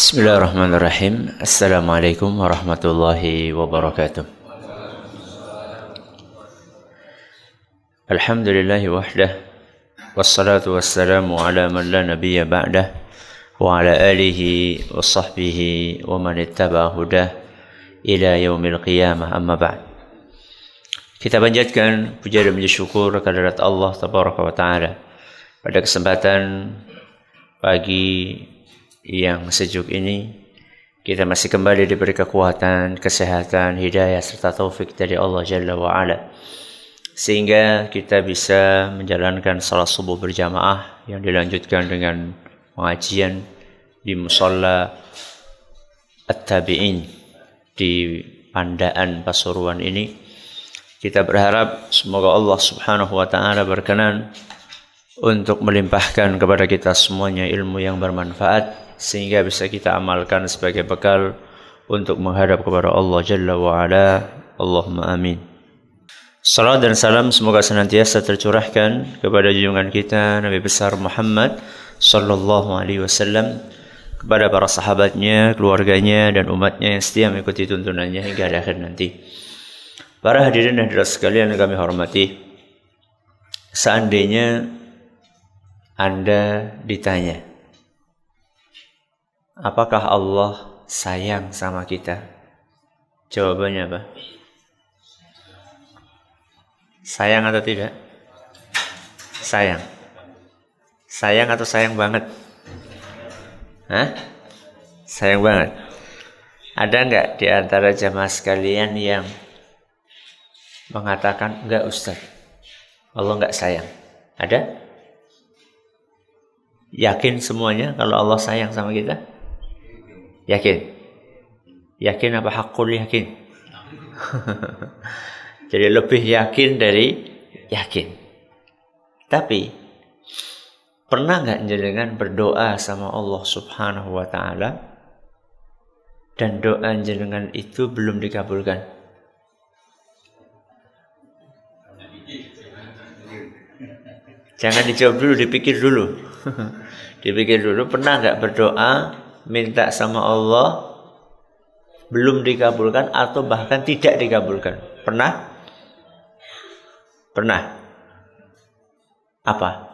Bismillahirrahmanirrahim. Assalamualaikum warahmatullahi wabarakatuh. Alhamdulillahi wahdah, wassalatu wassalamu ala man la nabiyya ba'dah, wa ala alihi wa sahbihi wa man ittaba hudah ila yaumil qiyamah, amma ba'd. Kita panjatkan puja dan puji syukur kehadirat Allah tabaraka wa taala pada kesempatan pagi yang sejuk ini. Kita masih kembali diberi kekuatan, kesehatan, hidayah serta taufik dari Allah Jalla wa Ala, sehingga kita bisa menjalankan salat subuh berjamaah yang dilanjutkan dengan pengajian di Musalla At-Tabi'in di Pandaan Pasuruan ini. Kita berharap semoga Allah Subhanahu wa taala berkenan untuk melimpahkan kepada kita semuanya ilmu yang bermanfaat, sehingga bisa kita amalkan sebagai bekal untuk menghadap kepada Allah Jalla wa Ala. Allahumma amin. Salam dan salam semoga senantiasa tercurahkan kepada junjungan kita Nabi besar Muhammad sallallahu alaihi wasallam, kepada para sahabatnya, keluarganya dan umatnya yang setia mengikuti tuntunannya hingga akhir nanti. Para hadirin dan hadirat sekalian yang kami hormati, seandainya Anda ditanya, apakah Allah sayang sama kita? Jawabannya apa? Sayang atau tidak? Sayang. Sayang atau sayang banget? Hah? Sayang banget. Ada enggak di antara jamaah sekalian yang mengatakan, enggak Ustaz, Allah enggak sayang? Ada? Yakin semuanya kalau Allah sayang sama kita? Yakin? Yakin apa hakul yakin? Jadi lebih yakin dari yakin. Tapi pernah nggak jenengan berdoa sama Allah Subhanahu wa taala dan doa jenengan itu belum dikabulkan? Jangan dijawab dulu, dipikir dulu. Dipikir dulu, pernah nggak berdoa minta sama Allah belum dikabulkan atau bahkan tidak dikabulkan? Pernah? Pernah? Apa?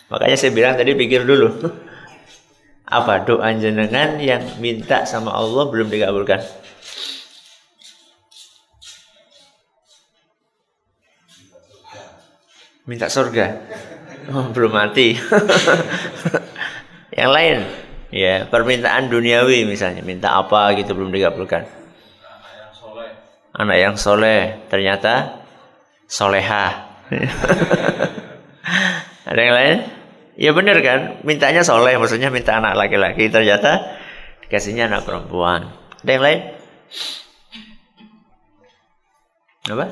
Makanya saya bilang tadi pikir dulu. Apa doa jenengan yang minta sama Allah belum dikabulkan? Minta surga. Oh, belum mati. Yang lain, ya permintaan duniawi misalnya, minta apa gitu belum dikabulkan. Anak yang soleh, ternyata soleha. Ada yang lain? Ya benar kan, mintanya soleh, maksudnya minta anak laki-laki, ternyata dikasihnya anak perempuan. Ada yang lain? Apa?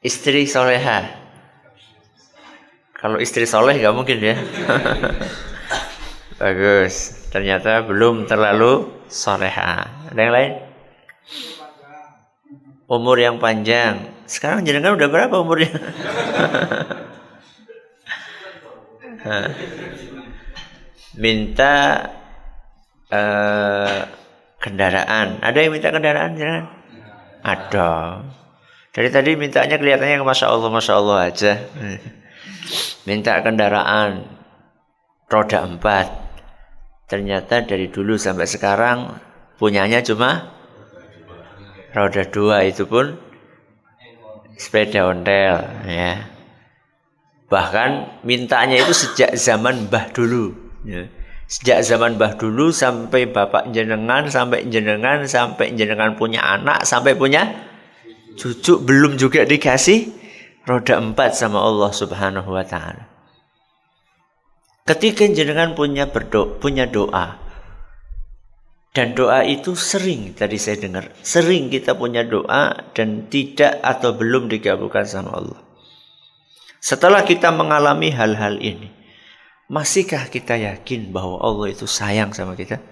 Istri soleha. Kalau istri soleh gak mungkin ya. Bagus. Ternyata belum terlalu soleha. Ada yang lain? Umur yang panjang. Sekarang jenengan udah berapa umurnya? Minta kendaraan. Ada yang minta kendaraan jenengan? Ada. Dari tadi mintanya kelihatannya masya Allah aja. Minta kendaraan roda 4. Ternyata dari dulu sampai sekarang punyanya cuma roda 2, itu pun sepeda ontel ya. Bahkan mintanya itu sejak zaman Mbah dulu ya. Sejak zaman Mbah dulu sampai bapak jenengan, sampai jenengan punya anak, sampai punya cucu, belum juga dikasih roda 4 sama Allah Subhanahu wa taala. Ketika jenengan punya doa, dan doa itu sering, tadi saya dengar, sering kita punya doa dan tidak atau belum dikabulkan sama Allah. Setelah kita mengalami hal-hal ini, masihkah kita yakin bahwa Allah itu sayang sama kita?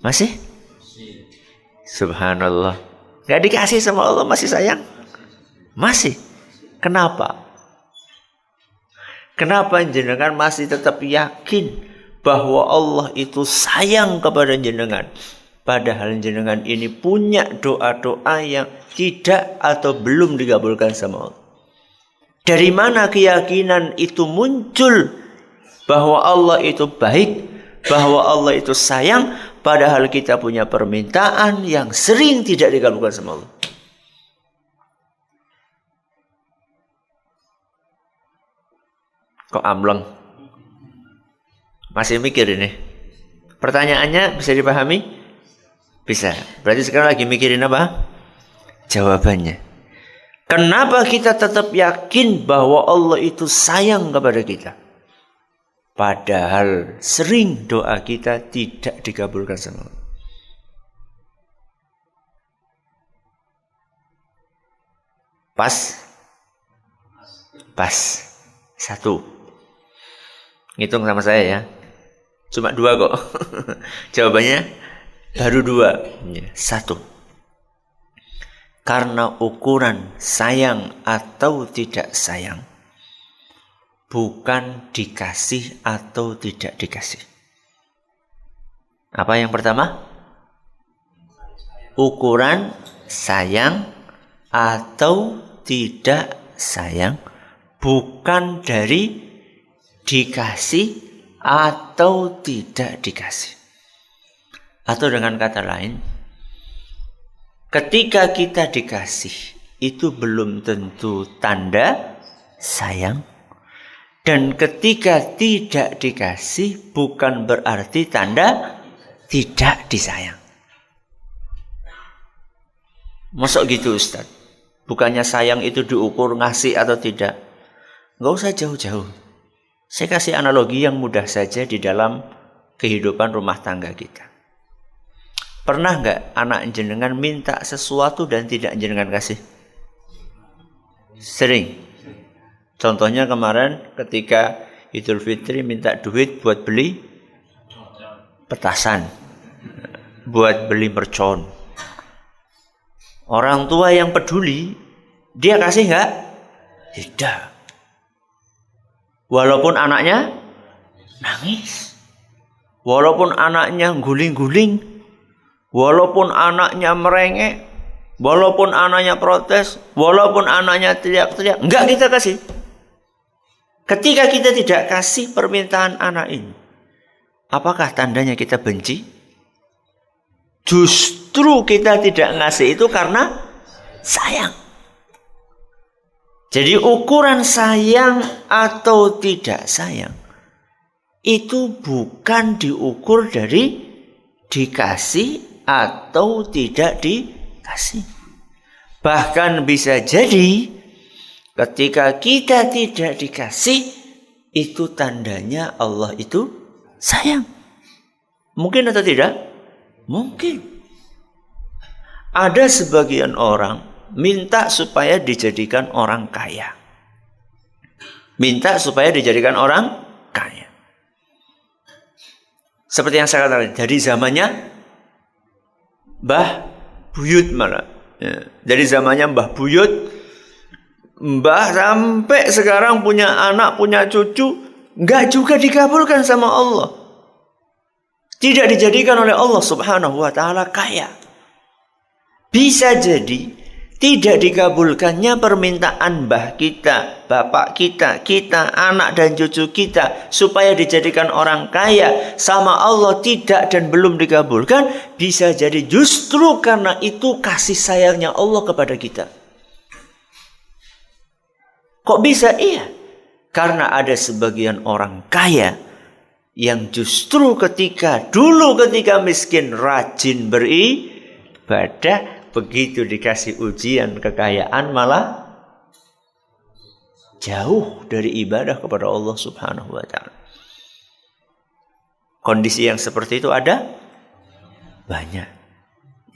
Masih? Subhanallah. Gak dikasih sama Allah masih sayang? Masih. Kenapa? Kenapa jenengan masih tetap yakin bahwa Allah itu sayang kepada jenengan? Padahal jenengan ini punya doa-doa yang tidak atau belum dikabulkan sama Allah. Dari mana keyakinan itu muncul bahwa Allah itu baik, bahwa Allah itu sayang, padahal kita punya permintaan yang sering tidak dikabulkan sama Allah? Kok ambleng? Masih mikir ini? Pertanyaannya bisa dipahami? Bisa. Berarti sekarang lagi mikirin apa? Jawabannya. Kenapa kita tetap yakin bahwa Allah itu sayang kepada kita? Padahal sering doa kita tidak dikabulkan sama Allah. Pas? Pas. 1. Ngitung sama saya ya. Cuma 2 kok. Jawabannya baru 2. 1. Karena ukuran sayang atau tidak sayang bukan dikasih atau tidak dikasih. Apa yang pertama? Ukuran sayang atau tidak sayang bukan dari dikasih atau tidak dikasih. Atau dengan kata lain, ketika kita dikasih itu belum tentu tanda sayang, dan ketika tidak dikasih bukan berarti tanda tidak disayang. Masuk gitu Ustaz? Bukannya sayang itu diukur ngasih atau tidak? Nggak usah jauh-jauh. Saya kasih analogi yang mudah saja di dalam kehidupan rumah tangga kita. Pernah nggak anak jenengan minta sesuatu dan tidak jenengan kasih? Sering. Contohnya kemarin ketika Idul Fitri minta duit buat beli petasan, buat beli mercon. Orang tua yang peduli, dia kasih nggak? Tidak. Walaupun anaknya nangis, walaupun anaknya guling-guling, walaupun anaknya merengek, walaupun anaknya protes, walaupun anaknya teriak-teriak, enggak kita kasih. Ketika kita tidak kasih permintaan anak ini, apakah tandanya kita benci? Justru kita tidak ngasih itu karena sayang. Jadi ukuran sayang atau tidak sayang itu bukan diukur dari dikasih atau tidak dikasih. Bahkan bisa jadi ketika kita tidak dikasih itu tandanya Allah itu sayang. Mungkin atau tidak? Mungkin. Ada sebagian orang minta supaya dijadikan orang kaya. Minta supaya dijadikan orang kaya. Seperti yang saya katakan, dari zamannya Mbah Buyut malah. Ya, dari zamannya Mbah Buyut, Mbah sampai sekarang punya anak, punya cucu, enggak juga dikabulkan sama Allah. Tidak dijadikan oleh Allah Subhanahu wa taala kaya. Bisa jadi tidak dikabulkannya permintaan mbah kita, bapak kita, anak dan cucu kita supaya dijadikan orang kaya sama Allah tidak dan belum dikabulkan, bisa jadi justru karena itu kasih sayangnya Allah kepada kita. Kok bisa? Iya. Karena ada sebagian orang kaya yang justru ketika miskin rajin beribadah, begitu dikasih ujian kekayaan malah jauh dari ibadah kepada Allah Subhanahu wa taala. Kondisi yang seperti itu ada banyak.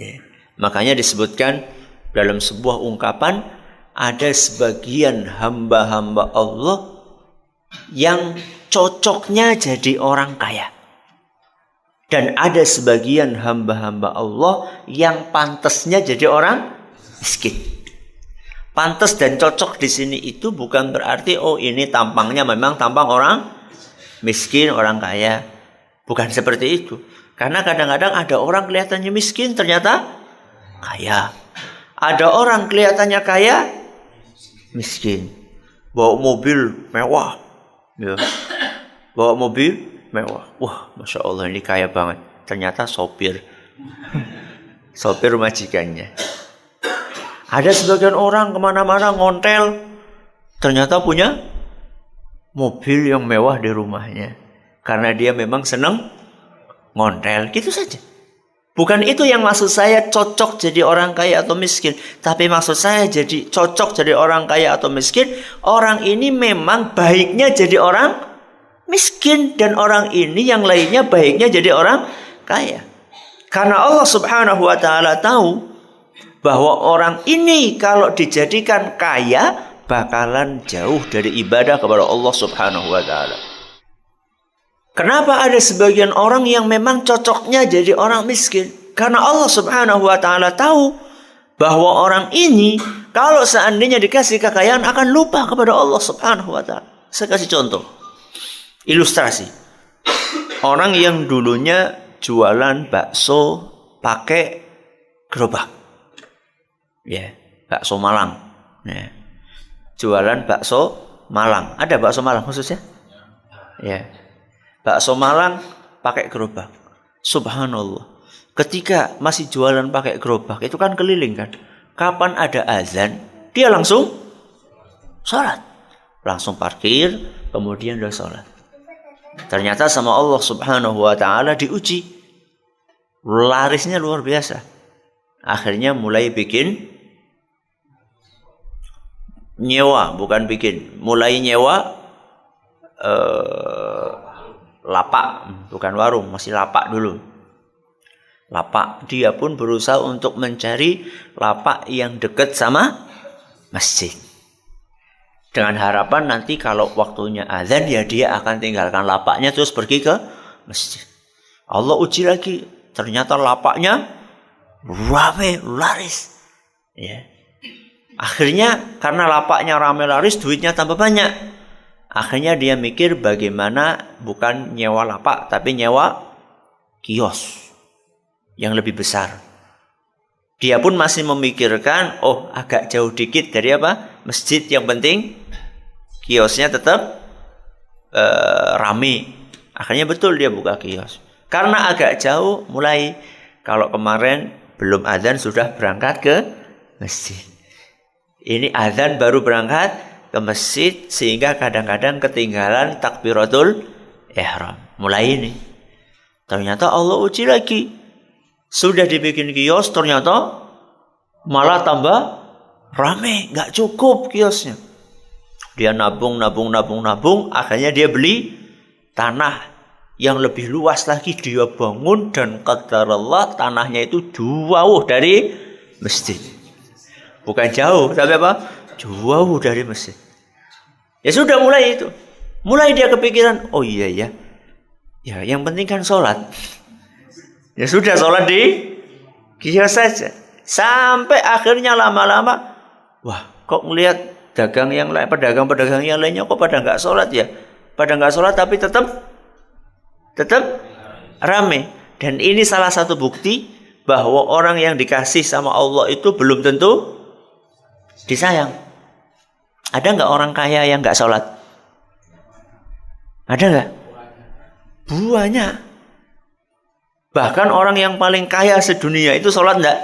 Ya. Makanya disebutkan dalam sebuah ungkapan, ada sebagian hamba-hamba Allah yang cocoknya jadi orang kaya. Dan ada sebagian hamba-hamba Allah yang pantasnya jadi orang miskin. Pantas dan cocok di sini itu bukan berarti oh ini tampangnya memang tampang orang miskin, orang kaya. Bukan seperti itu. Karena kadang-kadang ada orang kelihatannya miskin ternyata kaya. Ada orang kelihatannya kaya miskin. Bawa mobil mewah. Ya. Bawa mobil mewah. Wah, Masya Allah ini kaya banget. Ternyata sopir. Sopir majikannya. Ada sebagian orang kemana-mana ngontel. Ternyata punya mobil yang mewah di rumahnya. Karena dia memang senang ngontel. Gitu saja. Bukan itu yang maksud saya cocok jadi orang kaya atau miskin. Tapi maksud saya jadi cocok jadi orang kaya atau miskin. Orang ini memang baiknya jadi orang miskin. Dan orang ini yang lainnya baiknya jadi orang kaya. Karena Allah subhanahu wa ta'ala tahu bahwa orang ini kalau dijadikan kaya bakalan jauh dari ibadah kepada Allah subhanahu wa ta'ala. Kenapa ada sebagian orang yang memang cocoknya jadi orang miskin? Karena Allah subhanahu wa ta'ala tahu bahwa orang ini kalau seandainya dikasih kekayaan akan lupa kepada Allah subhanahu wa ta'ala. Saya kasih contoh. Ilustrasi. Orang yang dulunya jualan bakso pakai gerobak. Ya, bakso Malang. Ya. Jualan bakso Malang. Ada bakso Malang khususnya? Ya. Bakso Malang pakai gerobak. Subhanallah. Ketika masih jualan pakai gerobak, itu kan keliling kan. Kapan ada azan, dia langsung sholat. Langsung parkir, kemudian dia sholat. Ternyata sama Allah subhanahu wa ta'ala diuji. Larisnya luar biasa. Akhirnya mulai bikin nyewa, bukan bikin. Mulai nyewa lapak, bukan warung, masih lapak dulu. Lapak, dia pun berusaha untuk mencari lapak yang dekat sama masjid. Dengan harapan nanti kalau waktunya azan ya dia akan tinggalkan lapaknya terus pergi ke masjid. Allah uji lagi, ternyata lapaknya ramai laris. Ya. Akhirnya karena lapaknya ramai laris, duitnya tambah banyak. Akhirnya dia mikir bagaimana bukan nyewa lapak, tapi nyewa kios yang lebih besar. Dia pun masih memikirkan, oh agak jauh dikit dari apa? Masjid, yang penting kiosnya tetap rame. Akhirnya betul dia buka kios. Karena agak jauh, mulai kalau kemarin belum azan sudah berangkat ke masjid. Ini azan baru berangkat ke masjid sehingga kadang-kadang ketinggalan takbiratul ihram. Mulai ini. Ternyata Allah uji lagi. Sudah dibikin kios ternyata malah tambah rame, nggak cukup kiosnya. Dia nabung, akhirnya dia beli tanah yang lebih luas lagi, dia bangun dan qadarullah tanahnya itu jauh dari masjid. Bukan jauh, tapi apa? Jauh dari masjid. Ya sudah mulai itu. Mulai dia kepikiran, oh iya ya. Ya, yang penting kan sholat. Ya sudah sholat di kios saja. Sampai akhirnya lama-lama, wah kok ngelihat dagang yang lain, pedagang-pedagang yang lainnya kok pada nggak sholat ya? Pada nggak sholat tapi tetap rame. Dan ini salah satu bukti bahwa orang yang dikasih sama Allah itu belum tentu disayang. Ada nggak orang kaya yang nggak sholat? Ada nggak? Banyak. Bahkan orang yang paling kaya sedunia itu sholat nggak?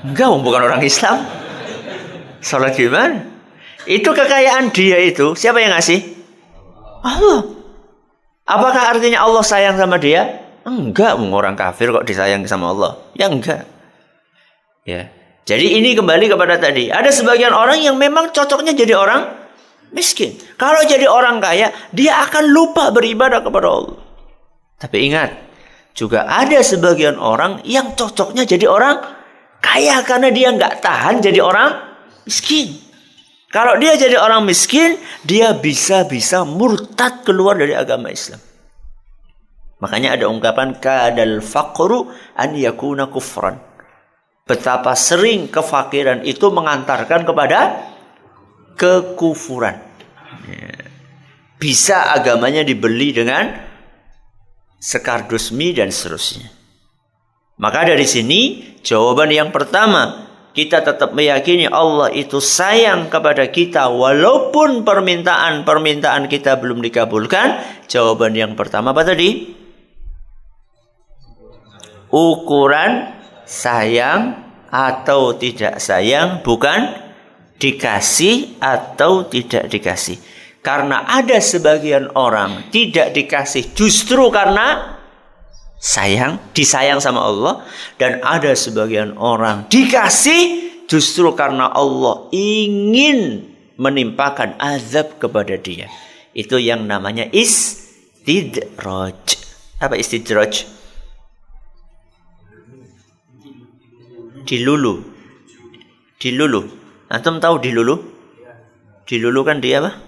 Enggak, bukan orang Islam. Sholat gimana? Itu kekayaan dia itu, siapa yang ngasih? Allah. Apakah artinya Allah sayang sama dia? Enggak, orang kafir kok disayang sama Allah. Ya enggak. Ya. Jadi ini kembali kepada tadi. Ada sebagian orang yang memang cocoknya jadi orang miskin. Kalau jadi orang kaya, dia akan lupa beribadah kepada Allah. Tapi ingat, juga ada sebagian orang yang cocoknya jadi orang kaya karena dia nggak tahan jadi orang miskin. Kalau dia jadi orang miskin, dia bisa-bisa murtad keluar dari agama Islam. Makanya ada ungkapan kadal faqru an yakuna kufran. Betapa sering kefakiran itu mengantarkan kepada kekufuran. Bisa agamanya dibeli dengan sekardus mie dan seterusnya. Maka dari sini jawaban yang pertama, kita tetap meyakini Allah itu sayang kepada kita walaupun permintaan kita belum dikabulkan. Jawaban yang pertama apa tadi? Ukuran sayang atau tidak sayang, bukan dikasih atau tidak dikasih. Karena ada sebagian orang tidak dikasih justru karena disayang sama Allah. Dan ada sebagian orang dikasih justru karena Allah ingin menimpakan azab kepada dia. Itu yang namanya istidraj. Apa istidraj? Dilulu. Antum tahu dilulu? Dilulu kan dia apa?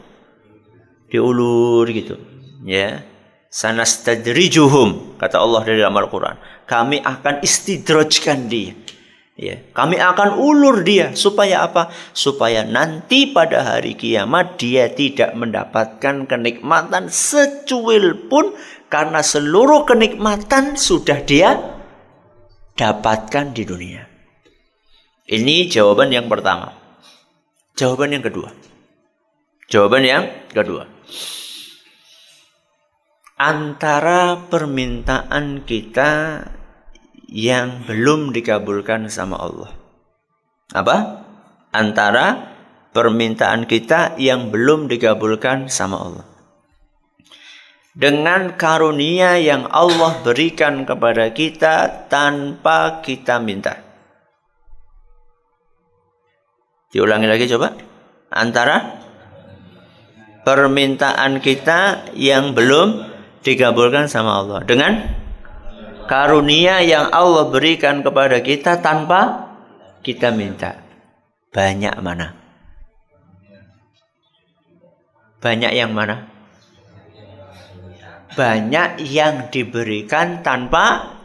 Diulur gitu. Ya. Sanastadrijuhum, kata Allah dari dalam Al-Quran. Kami akan istidrajkan dia. Ya. Kami akan ulur dia. Supaya apa? Supaya nanti pada hari kiamat dia tidak mendapatkan kenikmatan secuil pun. Karena seluruh kenikmatan sudah dia dapatkan di dunia. Ini jawaban yang pertama. Jawaban yang kedua. Antara permintaan kita yang belum dikabulkan sama Allah. Apa? Antara permintaan kita yang belum dikabulkan sama Allah. Dengan karunia yang Allah berikan kepada kita tanpa kita minta. Diulangi lagi coba. Antara permintaan kita yang belum dikabulkan sama Allah dengan karunia yang Allah berikan kepada kita tanpa kita minta. Banyak mana? Banyak yang mana? Banyak yang diberikan tanpa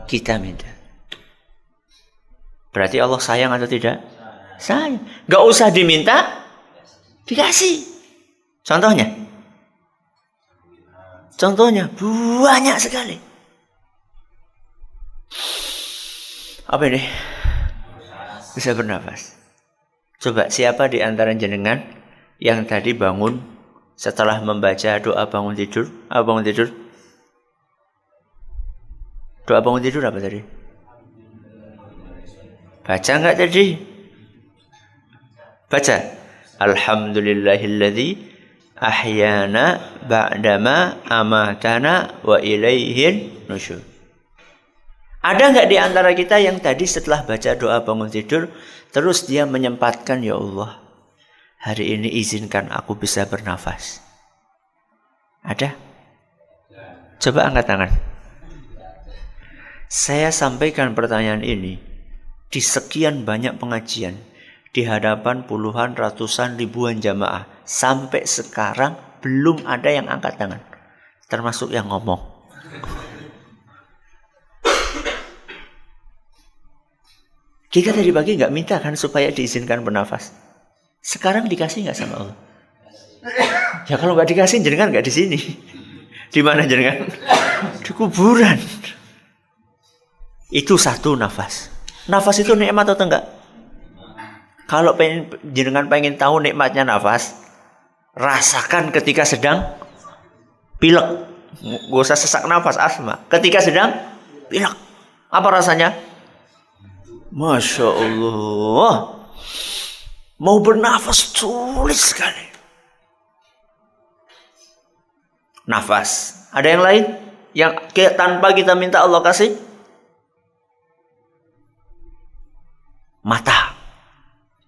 kita minta. Berarti Allah sayang atau tidak? Sayang. Gak usah diminta, dikasih. Contohnya banyak sekali. Apa ini? Bisa bernafas. Coba siapa di antara jenengan yang tadi bangun setelah membaca doa bangun tidur? Apa bangun tidur? Doa bangun tidur apa tadi? Baca enggak tadi? Baca. Alhamdulillahilladzi ahyana ba'dama amatana wa ilaihin nusyur. Ada enggak di antara kita yang tadi setelah baca doa bangun tidur terus dia menyempatkan, ya Allah, hari ini izinkan aku bisa bernafas? Ada? Coba angkat tangan. Saya sampaikan pertanyaan ini di sekian banyak pengajian di hadapan puluhan, ratusan, ribuan jamaah. Sampai sekarang belum ada yang angkat tangan. Termasuk yang ngomong. Kita tadi pagi nggak minta kan supaya diizinkan bernafas. Sekarang dikasih nggak sama Allah? Ya kalau nggak dikasih jenengan nggak di sini. Di mana jenengan? Di kuburan. Itu satu nafas. Nafas itu nikmat atau enggak? Kalau jenengan pengen tahu nikmatnya nafas, rasakan ketika sedang pilek. Gak usah sesak nafas asma. Ketika sedang pilek, apa rasanya? Masya Allah. Mau bernafas sulit sekali. Nafas. Ada yang lain? Yang tanpa kita minta Allah kasih? Mata.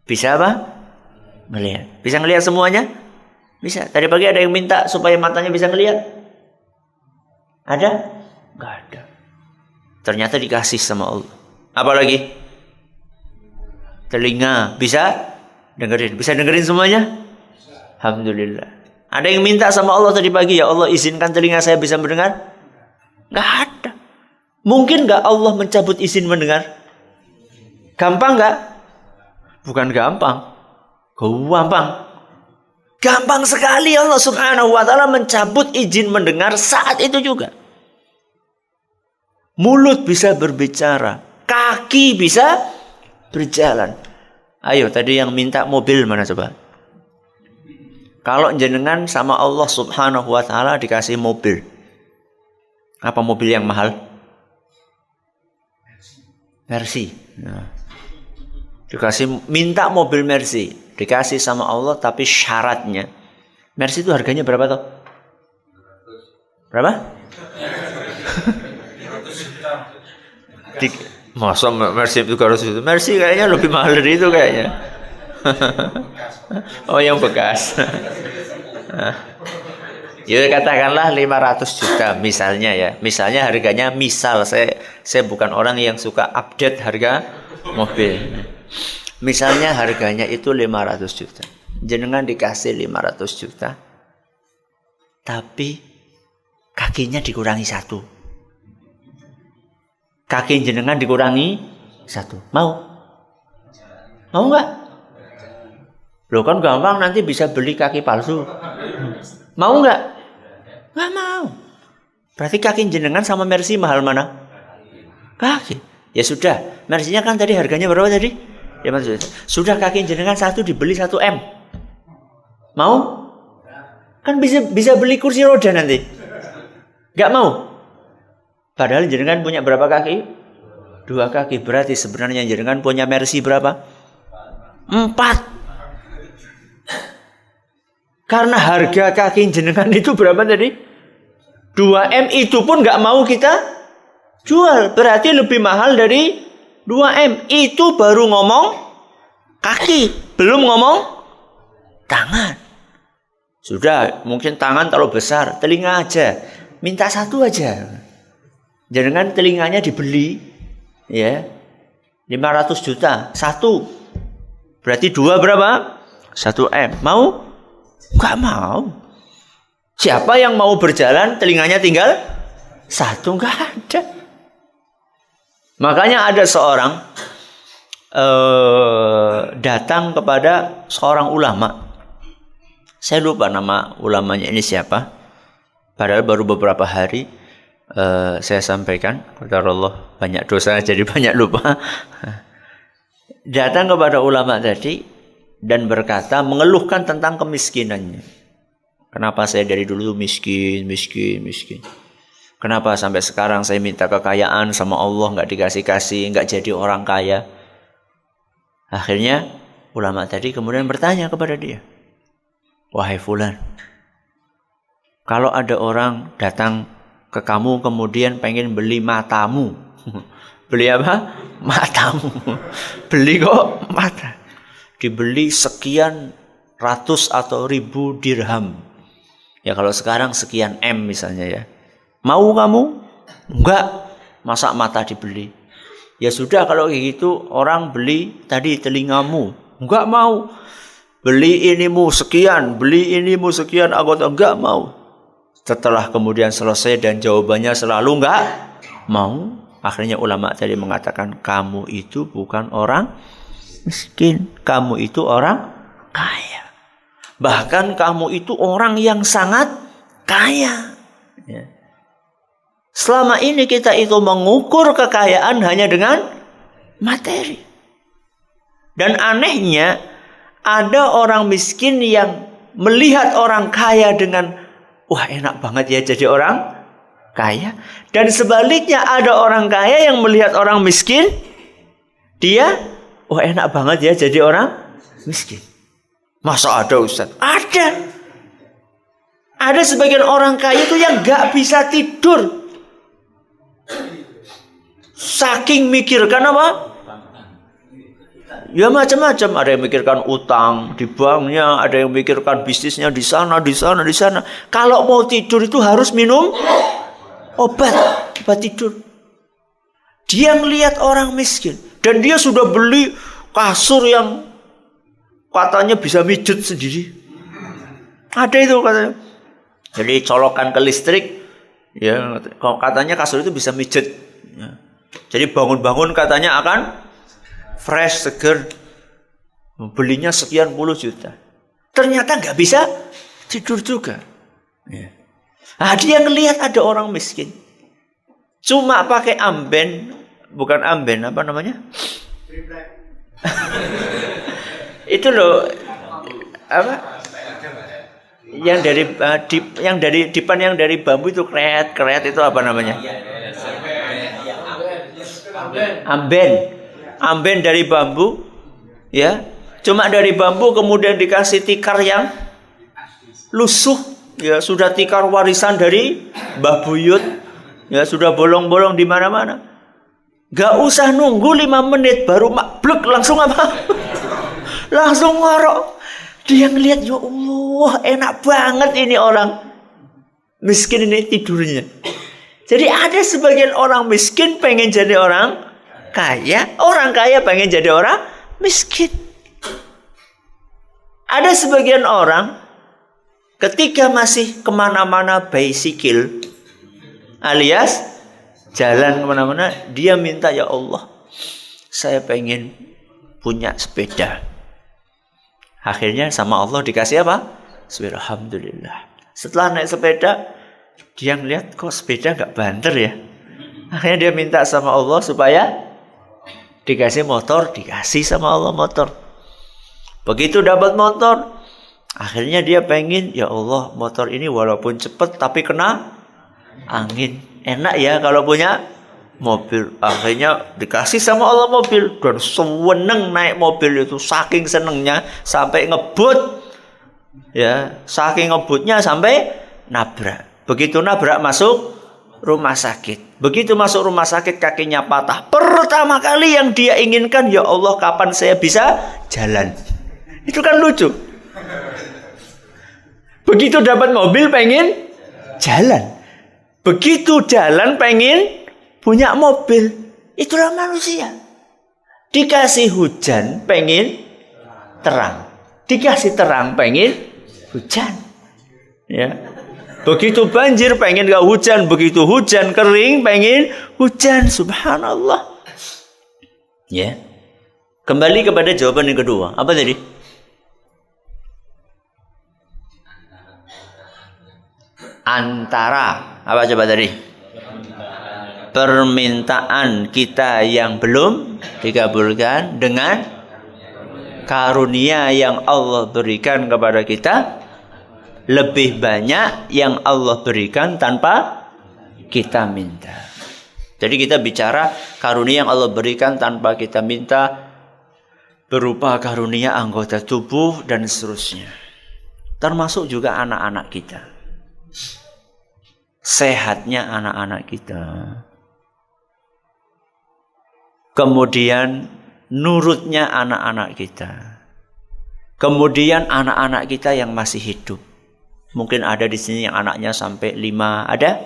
Bisa apa? Ngelihat. Bisa ngelihat semuanya? Bisa. Tadi pagi ada yang minta supaya matanya bisa ngelihat? Ada? Gak ada. Ternyata dikasih sama Allah. Apa lagi? Telinga. Bisa dengerin. Bisa dengerin semuanya? Alhamdulillah. Ada yang minta sama Allah tadi pagi, ya Allah izinkan telinga saya bisa mendengar? Gak ada. Mungkin gak Allah mencabut izin mendengar? Gampang gak? Bukan gampang. Gampang. Gampang sekali Allah Subhanahu wa taala mencabut izin mendengar saat itu juga. Mulut bisa berbicara, kaki bisa berjalan. Ayo tadi yang minta mobil mana coba? Kalau jenengan sama Allah Subhanahu wa taala dikasih mobil. Apa mobil yang mahal? Mercy. Nah. Dikasih minta mobil Mercy, dikasih sama Allah tapi syaratnya. Mercy itu harganya berapa toh? Berapa? Masa Mercy itu harus itu? Mercy kayaknya lebih mahal dari itu kayaknya. Oh yang bekas. Ya katakanlah 500 juta misalnya ya. Misalnya harganya saya bukan orang yang suka update harga mobil. Misalnya harganya itu 500 juta. Jenengan dikasih 500 juta. Tapi kakinya dikurangi 1. Kaki jenengan dikurangi 1. Mau? Mau enggak? Loh kan gampang nanti bisa beli kaki palsu. Mau enggak? Enggak mau. Berarti kaki jenengan sama Mercy mahal mana? Kaki. Ya sudah. Mercy-nya kan tadi harganya berapa tadi? Ya sudah kaki jenengan 1 dibeli 1 M. Mau? Kan bisa beli kursi roda nanti. Enggak mau. Padahal jenengan punya berapa kaki? 2 kaki. Berarti sebenarnya jenengan punya Mercy berapa? 4. Karena harga kaki jenengan itu berapa tadi? 2M itu pun gak mau kita jual. Berarti lebih mahal dari 2M. Itu baru ngomong kaki. Belum ngomong tangan. Sudah, mungkin tangan terlalu besar. Telinga aja. Minta 1 aja. Jangan telinganya dibeli, ya 500 juta, 1. Berarti 2 berapa? 1M. Mau? Gak mau. Siapa yang mau berjalan telinganya tinggal 1? Gak ada. Makanya ada seorang datang kepada seorang ulama. Saya lupa nama ulamanya ini siapa. Padahal baru beberapa hari. Saya sampaikan, qadarullah banyak dosa jadi banyak lupa. Datang kepada ulama tadi dan berkata, mengeluhkan tentang kemiskinannya. Kenapa saya dari dulu miskin. Kenapa sampai sekarang saya minta kekayaan sama Allah nggak dikasih-kasih, nggak jadi orang kaya. Akhirnya ulama tadi kemudian bertanya kepada dia, wahai fulan, kalau ada orang datang ke kamu kemudian pengen beli matamu. Beli apa? Matamu. Beli kok mata. Dibeli sekian ratus atau ribu dirham. Ya kalau sekarang sekian M misalnya ya. Mau kamu? Enggak. Masa mata dibeli? Ya sudah kalau kayak gitu orang beli tadi telingamu. Enggak mau. Beli inimu sekian, aku enggak mau. Setelah kemudian selesai dan jawabannya selalu enggak mau. Akhirnya ulama tadi mengatakan, kamu itu bukan orang miskin. Kamu itu orang kaya. Bahkan kamu itu orang yang sangat kaya. Ya. Selama ini kita itu mengukur kekayaan hanya dengan materi. Dan anehnya, ada orang miskin yang melihat orang kaya dengan wah enak banget ya jadi orang kaya. Dan sebaliknya ada orang kaya yang melihat orang miskin. Dia wah enak banget ya jadi orang miskin. Masa ada Ustaz? Ada. Ada sebagian orang kaya itu yang gak bisa tidur. Saking mikirkan apa? Ya macam-macam. Ada yang mikirkan utang di banknya, ada yang mikirkan bisnisnya di sana. Kalau mau tidur itu harus minum obat tidur. Dia ngelihat orang miskin dan dia sudah beli kasur yang katanya bisa mijet sendiri. Ada itu katanya. Jadi colokan ke listrik, ya katanya kasur itu bisa mijet. Ya. Jadi bangun-bangun katanya akan fresh, seger. Belinya sekian puluh juta. Ternyata nggak bisa tidur juga. Ya. Nah, dia ngelihat ada orang miskin. Cuma pakai amben, bukan amben, apa namanya? Itu loh, apa? Yang dari bambu itu kret itu apa namanya? Amben dari bambu, ya. Cuma dari bambu kemudian dikasih tikar yang lusuh, ya sudah tikar warisan dari Mbah Buyut, ya sudah bolong-bolong di mana-mana. Gak usah nunggu 5 menit baru blek langsung apa? Langsung ngorok. Dia ngelihat, ya Allah, enak banget ini orang miskin ini tidurnya. Jadi ada sebagian orang miskin pengen jadi orang kaya pengen jadi orang miskin. Ada sebagian orang ketika masih kemana-mana bicycle alias jalan kemana-mana, dia minta, ya Allah, saya pengen punya sepeda. Akhirnya sama Allah dikasih apa? Alhamdulillah. Setelah naik sepeda, dia ngeliat kok sepeda gak banter ya. Akhirnya dia minta sama Allah supaya dikasih motor, dikasih sama Allah motor. Begitu dapat motor, akhirnya dia pengen, ya Allah, motor ini walaupun cepat tapi kena angin. Enak ya kalau punya mobil. Akhirnya dikasih sama Allah mobil, dan seneng naik mobil itu, saking senengnya sampai ngebut, ya saking ngebutnya sampai nabrak. Begitu nabrak masuk rumah sakit. Begitu masuk rumah sakit kakinya patah. Pertama kali yang dia inginkan, ya Allah, kapan saya bisa jalan. Itu kan lucu. Begitu dapat mobil pengen jalan. Begitu jalan pengen punya mobil. Itulah manusia. Dikasih hujan pengen terang. Dikasih terang pengen hujan. Ya. Begitu banjir pengen gak hujan. Begitu hujan kering pengen hujan. Subhanallah. Ya. Kembali kepada jawaban yang kedua. Apa tadi? Antara apa coba tadi? Permintaan kita yang belum dikabulkan dengan karunia yang Allah berikan kepada kita lebih banyak yang Allah berikan tanpa kita minta. Jadi kita bicara karunia yang Allah berikan tanpa kita minta, berupa karunia anggota tubuh dan seterusnya. Termasuk juga anak-anak kita. Sehatnya anak-anak kita, kemudian nurutnya anak-anak kita, kemudian anak-anak kita yang masih hidup. Mungkin ada di sini yang anaknya sampai 5, ada?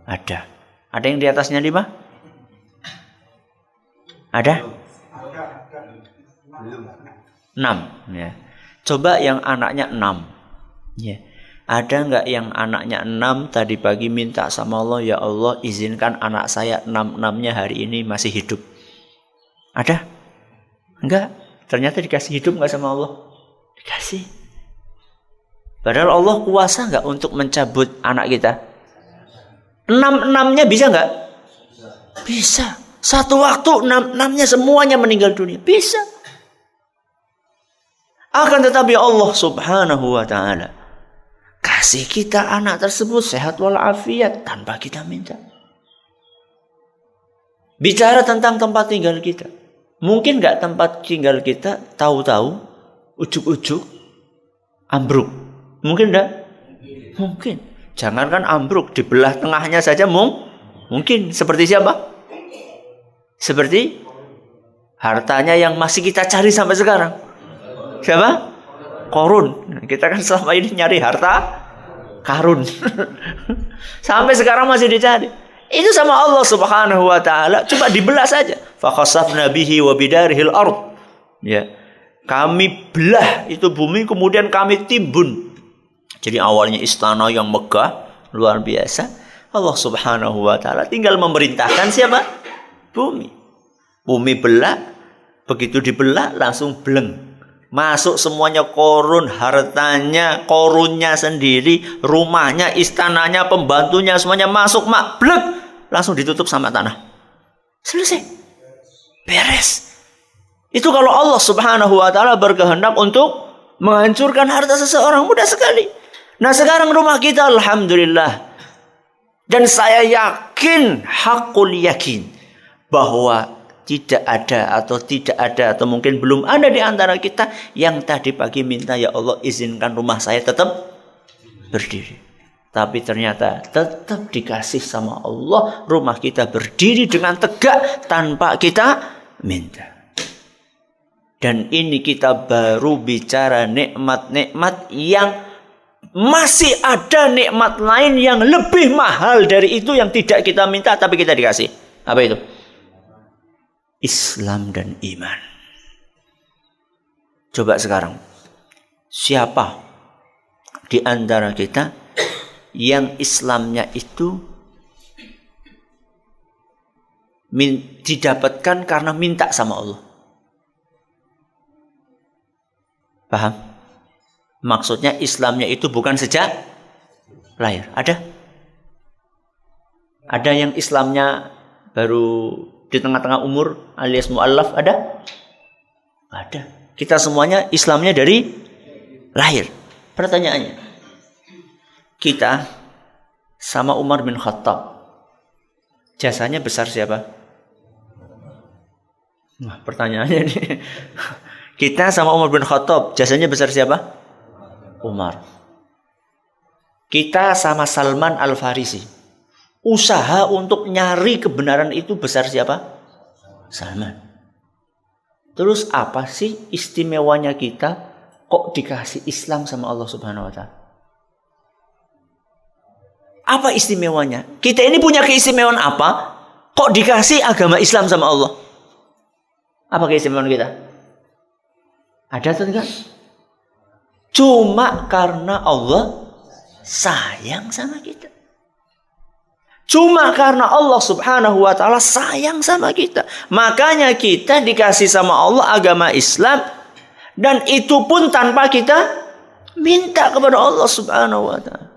Ada yang di atasnya 5? Ada? 6 ya. Coba yang anaknya 6 ya. Ada nggak yang anaknya 6 tadi pagi minta sama Allah, ya Allah izinkan anak saya 6-6-nya hari ini masih hidup? Ada? Enggak. Ternyata dikasih hidup nggak sama Allah? Dikasih. Padahal Allah kuasa nggak untuk mencabut anak kita? 6-6-nya bisa nggak? Bisa. Satu waktu 6-6-nya semuanya meninggal dunia. Bisa. Akan tetapi Allah subhanahu wa ta'ala kasih kita anak tersebut sehat walafiat tanpa kita minta. Bicara tentang tempat tinggal kita. Mungkin nggak tempat tinggal kita tahu-tahu ujuk-ujuk ambruk. Mungkin enggak? Mungkin. Jangankan ambruk, di belah tengahnya saja mungkin. Seperti siapa? Seperti hartanya yang masih kita cari sampai sekarang. Siapa? Korun. Kita kan selama ini nyari harta karun. Sampai sekarang masih dicari. Itu sama Allah subhanahu wa ta'ala. Coba dibelah saja. Fakhasafna bihi wa bidarihil ard. Ya. Kami belah itu bumi, kemudian kami timbun. Jadi awalnya istana yang megah, luar biasa. Allah subhanahu wa ta'ala tinggal memerintahkan siapa? Bumi. Bumi belah. Begitu dibelah langsung bleng. Masuk semuanya korun, hartanya, korunnya sendiri, rumahnya, istananya, pembantunya, semuanya masuk, mak, blek. Langsung ditutup sama tanah. Selesai. Beres. Itu kalau Allah Subhanahu wa ta'ala berkehendak untuk menghancurkan harta seseorang, mudah sekali. Nah sekarang rumah kita alhamdulillah. Dan saya yakin, hakul yakin, bahwa tidak ada atau mungkin belum ada di antara kita yang tadi pagi minta, ya Allah izinkan rumah saya tetap berdiri. Tapi ternyata tetap dikasih sama Allah, rumah kita berdiri dengan tegak tanpa kita minta. Dan ini kita baru bicara nikmat-nikmat yang masih ada nikmat lain yang lebih mahal dari itu yang tidak kita minta tapi kita dikasih. Apa itu? Islam dan iman. Coba sekarang, siapa di antara kita yang Islamnya itu didapatkan karena minta sama Allah? Paham? Maksudnya Islamnya itu bukan sejak lahir. Ada? Ada yang Islamnya baru di tengah-tengah umur alias mu'allaf? Ada? Ada. Kita semuanya Islamnya dari lahir. Pertanyaannya, kita sama Umar bin Khattab, jasanya besar siapa? Nah, pertanyaannya nih. Kita sama Umar bin Khattab, jasanya besar siapa? Umar. Kita sama Salman Al-Farisi, usaha untuk nyari kebenaran itu besar siapa? Salman. Terus apa sih istimewanya kita kok dikasih Islam sama Allah Subhanahu wa ta'ala? Apa istimewanya? Kita ini punya keistimewaan apa? Kok dikasih agama Islam sama Allah? Apa keistimewaan kita? Ada atau enggak? Cuma karena Allah sayang sama kita. Cuma karena Allah Subhanahu wa ta'ala sayang sama kita. Makanya kita dikasih sama Allah agama Islam. Dan itu pun tanpa kita minta kepada Allah Subhanahu wa ta'ala.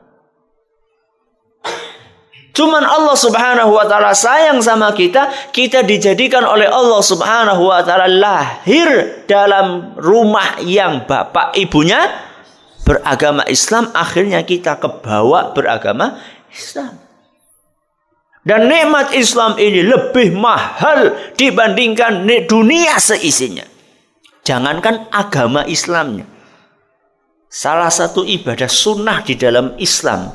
Cuman Allah Subhanahu wa ta'ala sayang sama kita. Kita dijadikan oleh Allah Subhanahu wa ta'ala lahir dalam rumah yang bapak ibunya beragama Islam. Akhirnya kita kebawa beragama Islam. Dan nikmat Islam ini lebih mahal dibandingkan dunia seisinya. Jangankan agama Islamnya. Salah satu ibadah sunnah di dalam Islam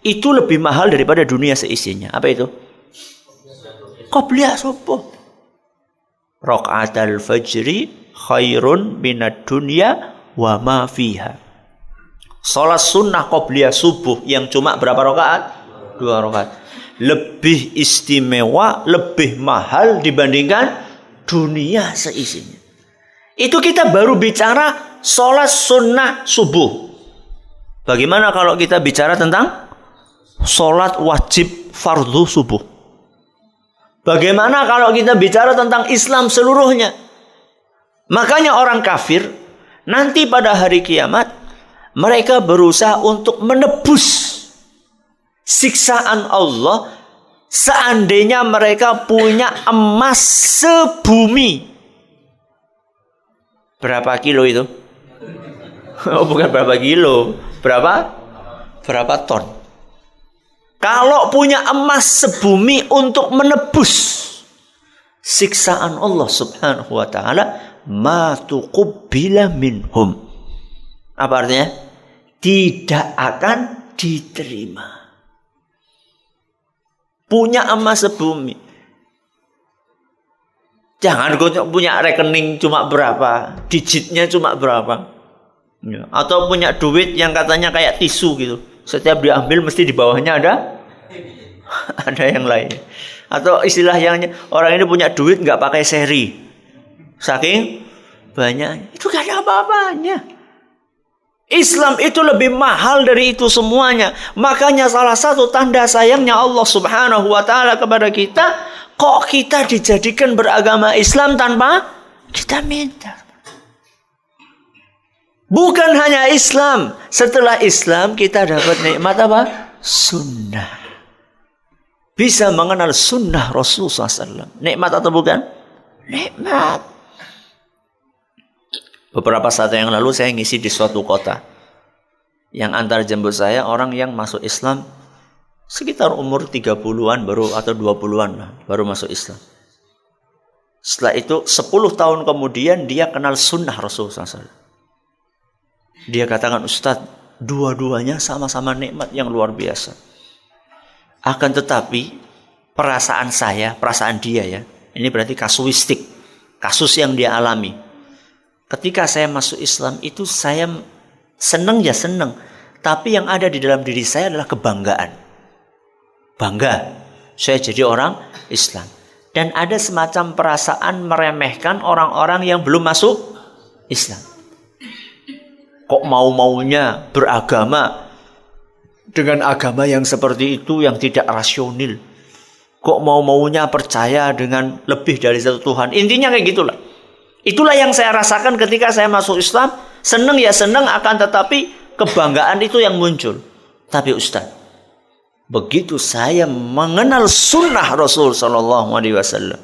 itu lebih mahal daripada dunia seisinya. Apa itu? Qobliyah subuh. Raq'atal fajri khairun minad dunya wa ma fiha. Salat sunnah qobliyah subuh yang cuma berapa rakaat? 2 rakaat. Lebih istimewa, lebih mahal dibandingkan dunia seisinya. Itu kita baru bicara salat sunnah subuh. Bagaimana kalau kita bicara tentang salat wajib fardu subuh? Bagaimana kalau kita bicara tentang Islam seluruhnya? Makanya orang kafir nanti pada hari kiamat mereka berusaha untuk menebus siksaan Allah seandainya mereka punya emas sebumi. Berapa kilo itu? Oh, bukan berapa kilo. Berapa ton? Kalau punya emas sebumi untuk menebus siksaan Allah Subhanahu wa ta'ala, ma tuqbila minhum. Apa artinya? Tidak akan diterima. Punya emas sebumi. Jangan punya rekening cuma berapa, digitnya cuma berapa. Atau punya duit yang katanya kayak tisu gitu. Setiap diambil mesti di bawahnya ada yang lain. Atau istilah yang orang ini punya duit nggak pakai seri. Saking banyak. Itu gak ada apa-apanya. Islam itu lebih mahal dari itu semuanya. Makanya salah satu tanda sayangnya Allah Subhanahu wa ta'ala kepada kita, kok kita dijadikan beragama Islam tanpa Kita minta. Bukan hanya Islam. Setelah Islam kita dapat nikmat apa? Sunnah. Bisa mengenal sunnah Rasulullah SAW. Nikmat atau bukan? Nikmat. Beberapa saat yang lalu saya ngisi di suatu kota. Yang antar jemput saya orang yang masuk Islam sekitar umur 30-an baru atau 20-an lah, baru masuk Islam. Setelah itu 10 tahun kemudian dia kenal sunnah Rasulullah SAW. Dia katakan, Ustadz, dua-duanya sama-sama nikmat yang luar biasa. Akan tetapi perasaan saya, perasaan dia ya, ini berarti kasuistik, kasus yang dia alami. Ketika saya masuk Islam itu saya senang ya senang, tapi yang ada di dalam diri saya adalah kebanggaan. Bangga, saya jadi orang Islam. Dan ada semacam perasaan meremehkan orang-orang yang belum masuk Islam. Kok mau-maunya beragama dengan agama yang seperti itu yang tidak rasional. Kok mau-maunya percaya dengan lebih dari satu Tuhan. Intinya kayak gitulah. Itulah yang saya rasakan ketika saya masuk Islam. Senang ya senang, akan tetapi kebanggaan itu yang muncul. Tapi Ustaz, begitu saya mengenal sunnah Rasul SAW,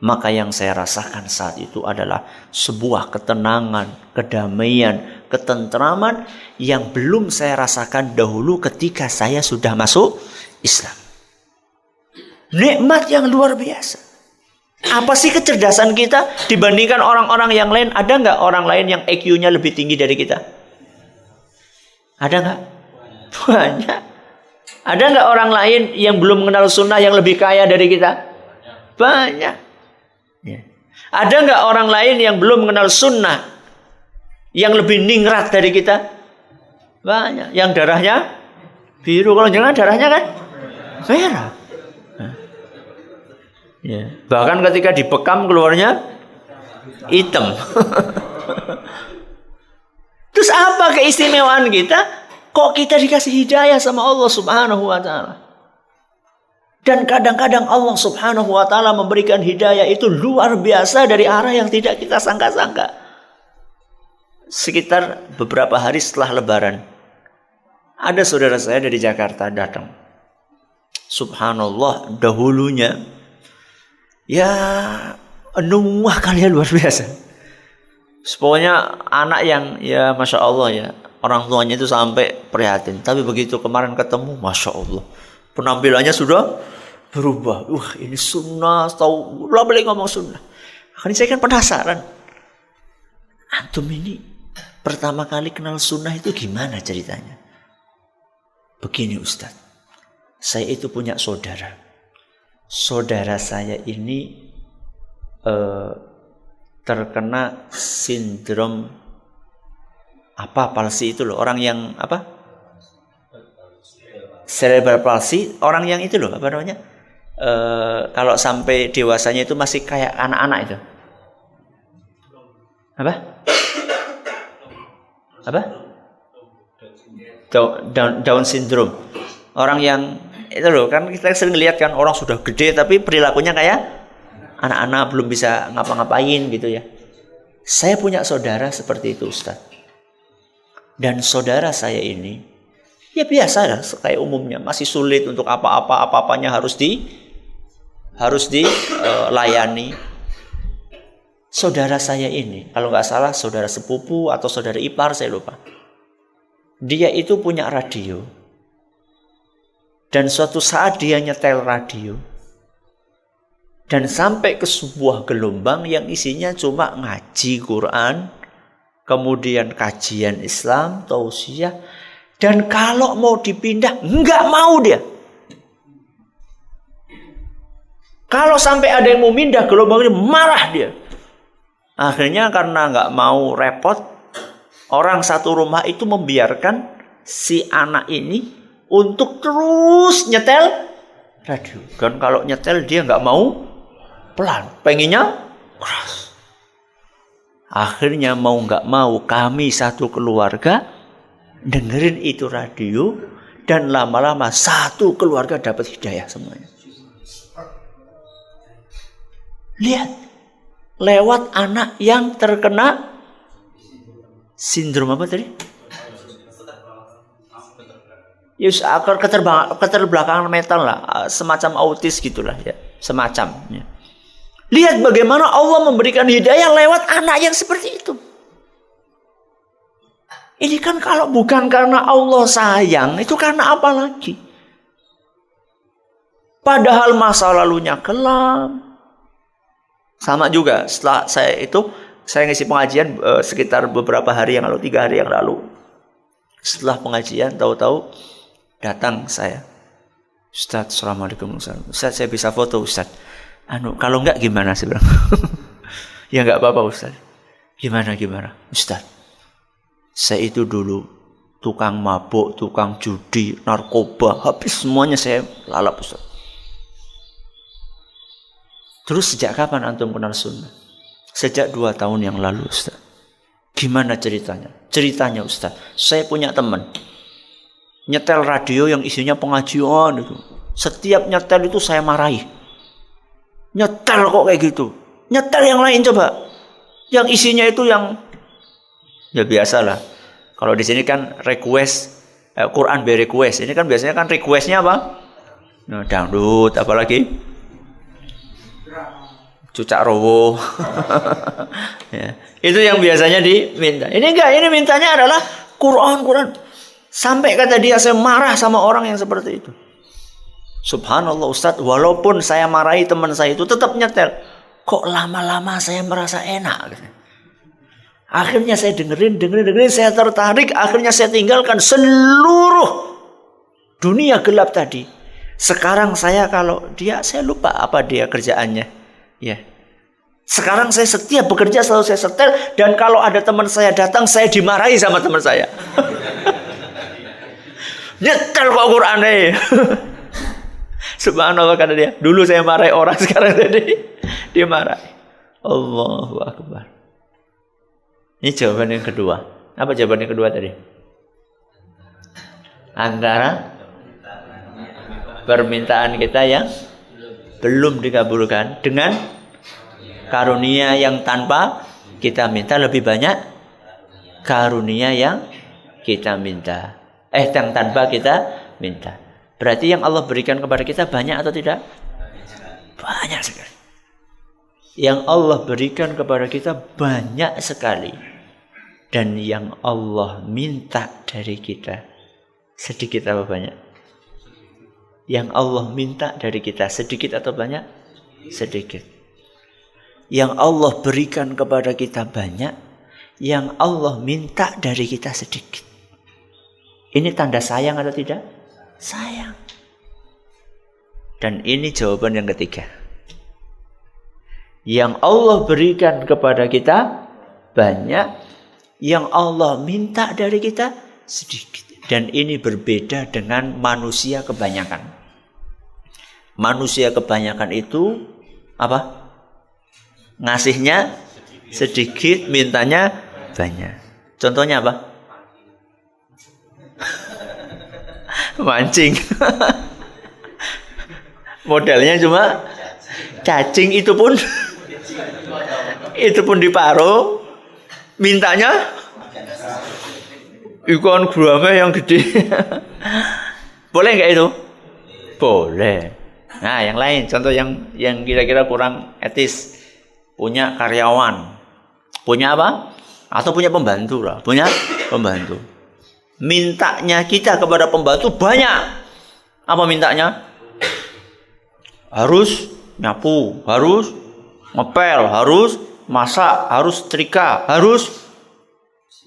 maka yang saya rasakan saat itu adalah sebuah ketenangan, kedamaian, ketentraman yang belum saya rasakan dahulu ketika saya sudah masuk Islam. Nikmat yang luar biasa. Apa sih kecerdasan kita dibandingkan orang-orang yang lain? Ada nggak orang lain yang IQ-nya lebih tinggi dari kita? Ada nggak? Banyak. Ada nggak orang lain yang belum mengenal sunnah yang lebih kaya dari kita? Banyak. Ya. Ada nggak orang lain yang belum mengenal sunnah yang lebih ningrat dari kita? Banyak. Yang darahnya biru, kalau jangan darahnya kan merah. Ya. Bahkan ketika dibekam keluarnya hitam. Terus apa keistimewaan kita? Kok kita dikasih hidayah sama Allah Subhanahu wa ta'ala? Dan kadang-kadang Allah Subhanahu wa ta'ala memberikan hidayah itu luar biasa dari arah yang tidak kita sangka-sangka. Sekitar beberapa hari setelah Lebaran, ada saudara saya dari Jakarta datang. Subhanallah, dahulunya ya nuwah kalian luar biasa. Pokoknya anak yang ya Masya Allah ya, orang tuanya itu sampai prihatin. Tapi begitu kemarin ketemu, Masya Allah, penampilannya sudah berubah. Ini sunnah, tahu lah boleh ngomong sunnah. Akhirnya saya kan penasaran, antum ini pertama kali kenal sunnah itu gimana ceritanya? Begini Ustaz, saya itu punya saudara. Saudara saya ini terkena sindrom palsi itu loh, orang yang cerebral palsy, orang yang itu loh namanya, kalau sampai dewasanya itu masih kayak anak-anak itu, Down syndrome, orang yang itu loh, kan kita sering lihat kan orang sudah gede tapi perilakunya kayak anak-anak, belum bisa ngapa-ngapain gitu ya. Saya punya saudara seperti itu Ustaz. Dan saudara saya ini ya biasa lah kayak umumnya, masih sulit untuk apa-apanya harus dilayani. Saudara saya ini kalau nggak salah saudara sepupu atau saudara ipar saya lupa. Dia itu punya radio. Dan suatu saat dia nyetel radio. Dan sampai ke sebuah gelombang yang isinya cuma ngaji Quran, kemudian kajian Islam, tausiah. Dan kalau mau dipindah, nggak mau dia. Kalau sampai ada yang mau pindah gelombang ini, marah dia. Akhirnya karena nggak mau repot, orang satu rumah itu membiarkan si anak ini untuk terus nyetel radio. Dan kalau nyetel dia nggak mau pelan, pengennya keras. Akhirnya mau nggak mau kami satu keluarga dengerin itu radio, dan lama-lama satu keluarga dapat hidayah semuanya. Lihat, lewat anak yang terkena sindrom apa tadi? Yus keterbelakangan mental lah, semacam autis gitulah ya, semacam. Ya. Lihat bagaimana Allah memberikan hidayah lewat anak yang seperti itu. Ini kan kalau bukan karena Allah sayang, itu karena apa lagi? Padahal masa lalunya kelam. Sama juga setelah saya ngisi pengajian sekitar beberapa hari yang lalu, 3 hari yang lalu. Setelah pengajian tahu-tahu datang saya. Ustaz, Assalamualaikum. Ustaz, saya bisa foto Ustaz. Kalau enggak gimana sih bang? Ya enggak apa-apa Ustaz. Gimana? Ustaz, saya itu dulu tukang mabuk, tukang judi, narkoba, habis semuanya saya lalap Ustaz. Terus sejak kapan antum kenal sunnah? Sejak 2 tahun yang lalu Ustaz. Gimana ceritanya? Ceritanya Ustaz, saya punya teman nyetel radio yang isinya pengajian itu. Setiap nyetel itu saya marahi. Nyetel kok kayak gitu. Nyetel yang lain coba. Yang isinya itu yang ya biasalah. Kalau di sini kan request Quran be request. Ini kan biasanya kan requestnya apa? Nah, dangdut apalagi? Cucak rowo. Ya. Itu yang biasanya diminta. Ini enggak, ini mintanya adalah Quran. Sampai kata dia saya marah sama orang yang seperti itu. Subhanallah Ustaz, walaupun saya marahi teman saya itu tetap nyetel. Kok lama-lama saya merasa enak. Akhirnya saya dengerin, saya tertarik. Akhirnya saya tinggalkan seluruh dunia gelap tadi. Sekarang saya saya lupa apa dia kerjaannya. Ya. Sekarang saya setiap bekerja selalu saya setel, dan kalau ada teman saya datang saya dimarahi sama teman saya. Nyetel kok Quran deh. Subhanallah kata dia. Dulu saya marahi orang, sekarang jadi dimarahi. Allahu Akbar. Ini jawaban yang kedua. Apa jawaban yang kedua tadi? Antara permintaan kita yang belum dikabulkan dengan karunia yang tanpa kita minta lebih banyak karunia yang kita minta. Yang tanpa kita minta. Berarti yang Allah berikan kepada kita banyak atau tidak? Banyak sekali. Yang Allah berikan kepada kita banyak sekali. Dan yang Allah minta dari kita sedikit atau banyak? Yang Allah minta dari kita sedikit atau banyak? Sedikit. Yang Allah berikan kepada kita banyak, yang Allah minta dari kita sedikit. Ini tanda sayang atau tidak? Sayang. Dan ini jawaban yang ketiga. Yang Allah berikan kepada kita banyak, yang Allah minta dari kita sedikit. Dan ini berbeda dengan manusia kebanyakan. Manusia kebanyakan itu apa? Ngasihnya sedikit, mintanya banyak. Contohnya apa? Mancing. Modalnya cuma cacing, itu pun diparuh. Mintanya ikan gurame yang gede. Boleh nggak itu? Boleh. Nah, yang lain, contoh yang kira-kira kurang etis. Punya karyawan. Punya apa? Atau punya pembantu lah. Punya pembantu. Mintanya kita kepada pembantu banyak. Apa mintanya? Harus nyapu, harus ngepel, harus masak, harus setrika, harus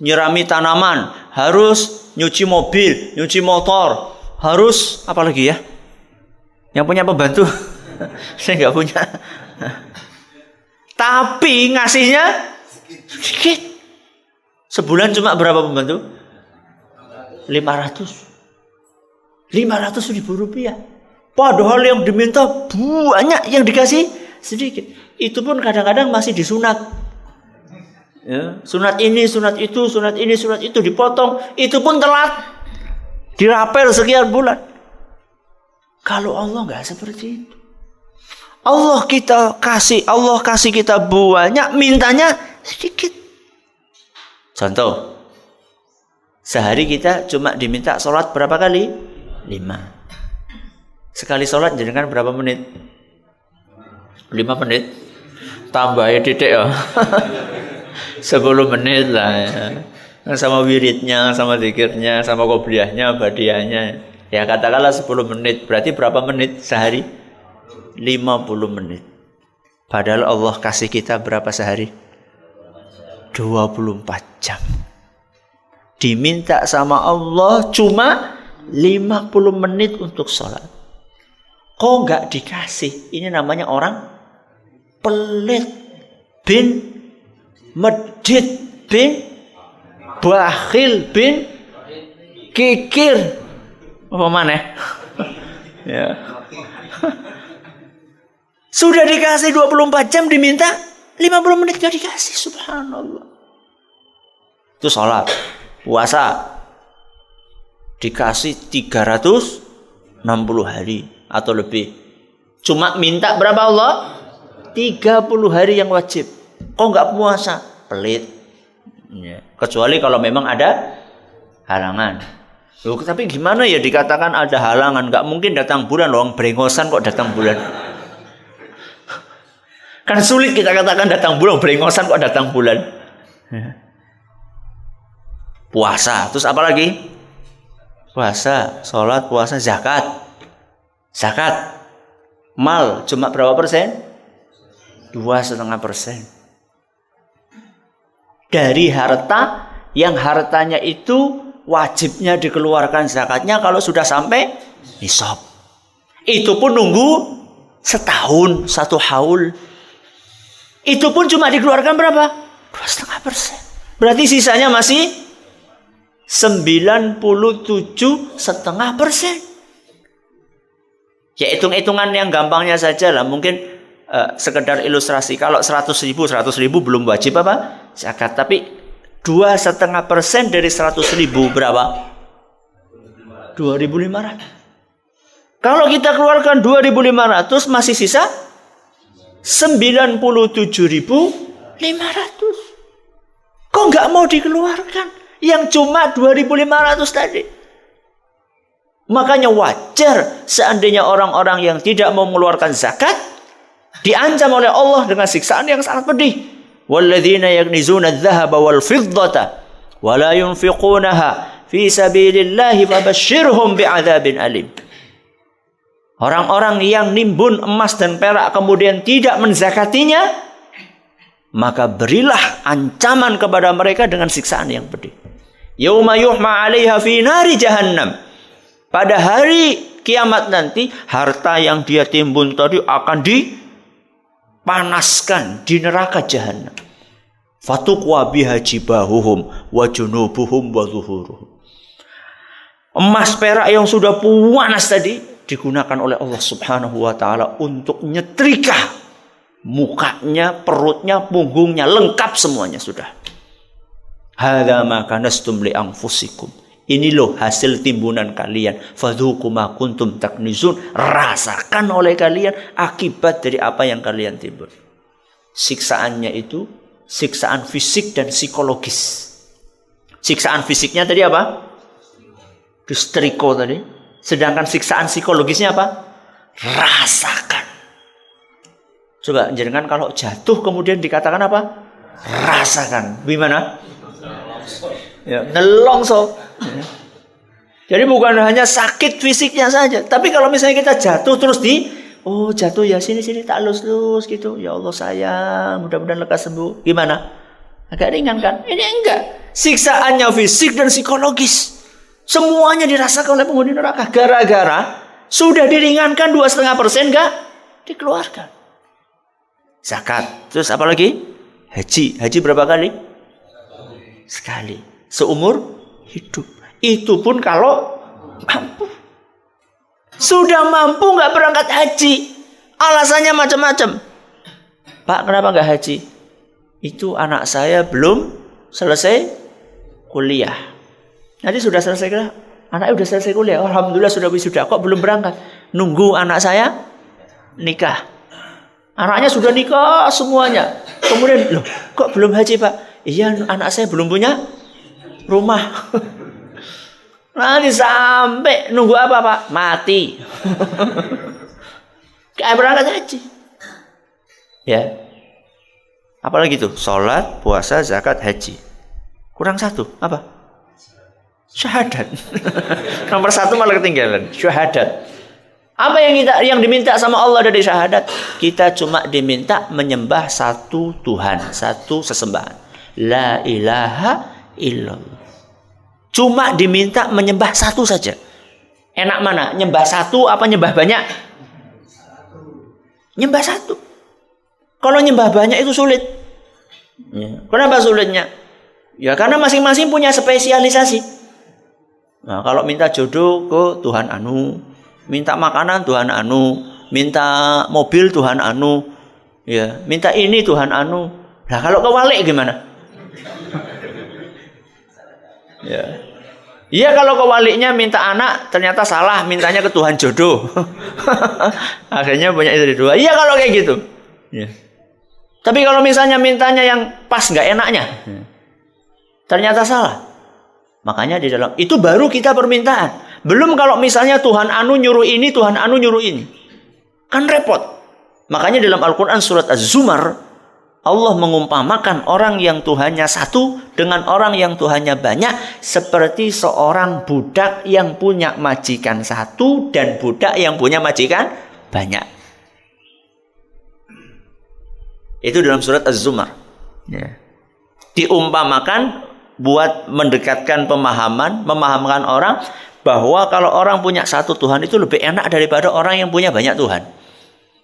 nyirami tanaman, harus nyuci mobil, nyuci motor, harus apa lagi ya? Yang punya pembantu? Saya nggak punya. Tapi ngasihnya sedikit. Sebulan cuma berapa pembantu? 500.000 rupiah. Padahal yang diminta banyak, yang dikasih sedikit. Itu pun kadang-kadang masih disunat. Ya, sunat ini, sunat itu, sunat ini, sunat itu dipotong. Itu pun telat. Dirapel sekian bulan. Kalau Allah nggak seperti itu. Allah kasih kita banyak, mintanya sedikit. Contoh, sehari kita cuma diminta sholat berapa kali? 5. Sekali sholat jenengan berapa menit? 5 menit. Tambahin titik ya. 10 menit lah ya. Sama wiridnya, sama zikirnya, sama qobliyahnya, badiahnya. Ya katakanlah 10 menit. Berarti berapa menit sehari? 50 menit. Padahal Allah kasih kita berapa sehari? 24 jam. Diminta sama Allah cuma 50 menit untuk sholat. Kok nggak dikasih? Ini namanya orang pelit, bin medit, bin bakhil, bin kikir. Apa mana? Ya. Sudah dikasih 24 jam, diminta 50 menit gak dikasih. Subhanallah. Itu sholat. Puasa dikasih 360 hari atau lebih. Cuma minta berapa Allah? 30 hari yang wajib. Kok gak puasa? Pelit. Ya. Kecuali kalau memang ada halangan. Loh, tapi gimana ya dikatakan ada halangan? Gak mungkin datang bulan loh. Brengosan kok datang bulan. Kan sulit kita katakan datang bulan, brengosan kok datang bulan. Puasa, terus apa lagi? Puasa, sholat, puasa, zakat. Zakat. Mal, cuma berapa persen? 2,5%. Dari harta, yang hartanya itu wajibnya dikeluarkan zakatnya kalau sudah sampai nisab. Itu pun nunggu setahun, 1 haul. Itu pun cuma dikeluarkan berapa? 2,5%. Berarti sisanya masih 97,5%. Ya hitung-hitungan yang gampangnya saja lah. Mungkin sekedar ilustrasi. Kalau 100.000 belum wajib apa? Zakat. Tapi 2,5% dari 100.000 berapa? 2.500. Kalau kita keluarkan 2.500 masih sisa 97.500. Kok nggak mau dikeluarkan? Yang cuma 2.500 tadi. Makanya wajar seandainya orang-orang yang tidak mau mengeluarkan zakat diancam oleh Allah dengan siksaan yang sangat pedih. Walladzina yaknizuna adh-dhahaba wal fiddata wa la yunfiqunaha fi sabilillahi fabashshirhum bi'adzabin alim. Orang-orang yang nimbun emas dan perak kemudian tidak menzakatinya, maka berilah ancaman kepada mereka dengan siksaan yang pedih. Yauma yuhma 'alaiha fi nari jahannam. Pada hari kiamat nanti, harta yang dia timbun tadi akan dipanaskan di neraka jahannam. Fatuqwa biha jibahuhum wa junubuhum wa zuhuruhum. Emas perak yang sudah panas tadi digunakan oleh Allah Subhanahu wa taala untuk nyetrika mukanya, perutnya, punggungnya, lengkap semuanya sudah. Hadza ma kanastum li anfusikum. Ini loh hasil timbunan kalian. Fadzuqu ma kuntum taknizun. Rasakan oleh kalian akibat dari apa yang kalian timbun. Siksaannya itu siksaan fisik dan psikologis. Siksaan fisiknya tadi apa? Distriko tadi. Sedangkan siksaan psikologisnya apa? Rasakan. Coba jangan kalau jatuh kemudian dikatakan apa? Rasakan. Gimana? Ya, nelongso. Ya. Jadi bukan hanya sakit fisiknya saja, tapi kalau misalnya kita jatuh terus jatuh ya sini tak lus gitu. Ya Allah sayang, mudah-mudahan lekas sembuh. Gimana? Agak ringan kan? Ini enggak. Siksaannya fisik dan psikologis. Semuanya dirasakan oleh penghuni neraka. Gara-gara sudah diringankan 2,5% enggak dikeluarkan. Zakat. Terus apa lagi? Haji. Haji berapa kali? Sekali. Seumur hidup. Itu pun kalau mampu. Sudah mampu enggak berangkat haji. Alasannya macam-macam. Pak, kenapa enggak haji? Itu anak saya belum selesai kuliah. Nanti sudah selesai kuliah. Anaknya sudah selesai kuliah. Alhamdulillah sudah wisuda. Kok belum berangkat? Nunggu anak saya nikah. Anaknya sudah nikah semuanya. Kemudian, loh kok belum haji Pak? Iya, anak saya belum punya rumah. Nanti sampai nunggu apa Pak? Mati. Kayak berangkat haji. Ya. Apalagi itu? Sholat, puasa, zakat, haji. Kurang satu. Apa? Syahadat. Nomor satu malah ketinggalan. Syahadat. Apa yang diminta sama Allah dari syahadat? Kita cuma diminta menyembah satu Tuhan, satu sesembahan. La ilaha illallah. Cuma diminta menyembah satu saja. Enak mana? Nyembah satu apa nyembah banyak? Nyembah satu. Kalau nyembah banyak itu sulit. Ya. Kenapa sulitnya? Ya karena masing-masing punya spesialisasi. Nah, kalau minta jodoh ke Tuhan anu, minta makanan Tuhan anu, minta mobil Tuhan anu, ya, minta ini Tuhan anu. Nah, kalau kewalik gimana? Ya. Iya kalau kewaliknya minta anak ternyata salah, mintanya ke Tuhan jodoh. Akhirnya punya istri dua. Iya kalau kayak gitu. Ya. Tapi kalau misalnya mintanya yang pas nggak enaknya, ternyata salah. Makanya di dalam itu baru kita permintaan. Belum kalau misalnya Tuhan anu nyuruh ini, Tuhan anu nyuruh ini. Kan repot. Makanya dalam Al-Quran surat Az-Zumar, Allah mengumpamakan orang yang Tuhannya satu dengan orang yang Tuhannya banyak seperti seorang budak yang punya majikan satu dan budak yang punya majikan banyak. Itu dalam surat Az-Zumar. Ya. Diumpamakan buat mendekatkan memahamkan orang bahwa kalau orang punya satu Tuhan itu lebih enak daripada orang yang punya banyak Tuhan.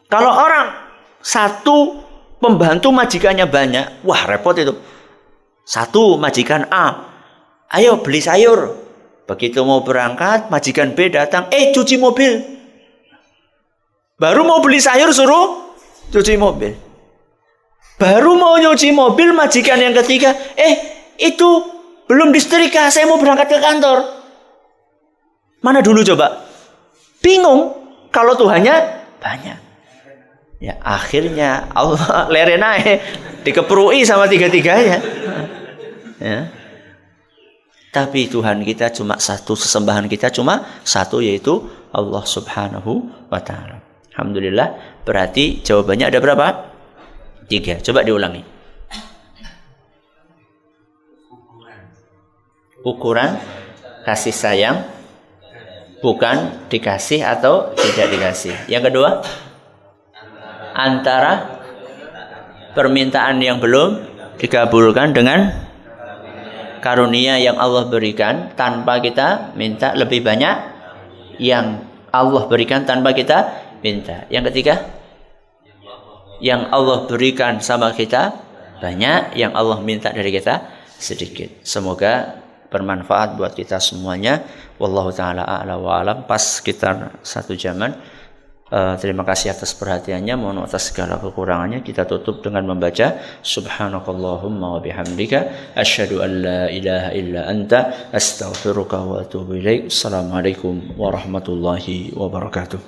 Kalau orang satu pembantu majikannya banyak, wah repot itu. Satu majikan A, ayo beli sayur. Begitu mau berangkat, majikan B datang, cuci mobil. Baru mau beli sayur suruh cuci mobil. Baru mau nyuci mobil, majikan yang ketiga, itu belum disetrika, saya mau berangkat ke kantor. Mana dulu coba? Bingung kalau Tuhannya banyak. Ya akhirnya Allah lerenai dikeprui sama tiga-tiganya. Ya. Tapi Tuhan kita cuma satu, sesembahan kita cuma satu, yaitu Allah Subhanahu wa ta'ala. Alhamdulillah, berarti jawabannya ada berapa? 3. Coba diulangi. Ukuran kasih sayang bukan dikasih atau tidak dikasih. Yang kedua, antara permintaan yang belum dikabulkan dengan karunia yang Allah berikan tanpa kita minta lebih banyak yang Allah berikan tanpa kita minta. Yang ketiga, yang Allah berikan sama kita banyak, yang Allah minta dari kita sedikit. Semoga bermanfaat buat kita semuanya. Wallahu ta'ala a'la wa alam. Pas sekitar 1 jaman. Terima kasih atas perhatiannya. Mohon atas segala kekurangannya. Kita tutup dengan membaca Subhanakallahumma wa bihamdika asyhadu an la ilaha illa anta astaghfiruka wa atubu ilaik. Assalamualaikum warahmatullahi wabarakatuh.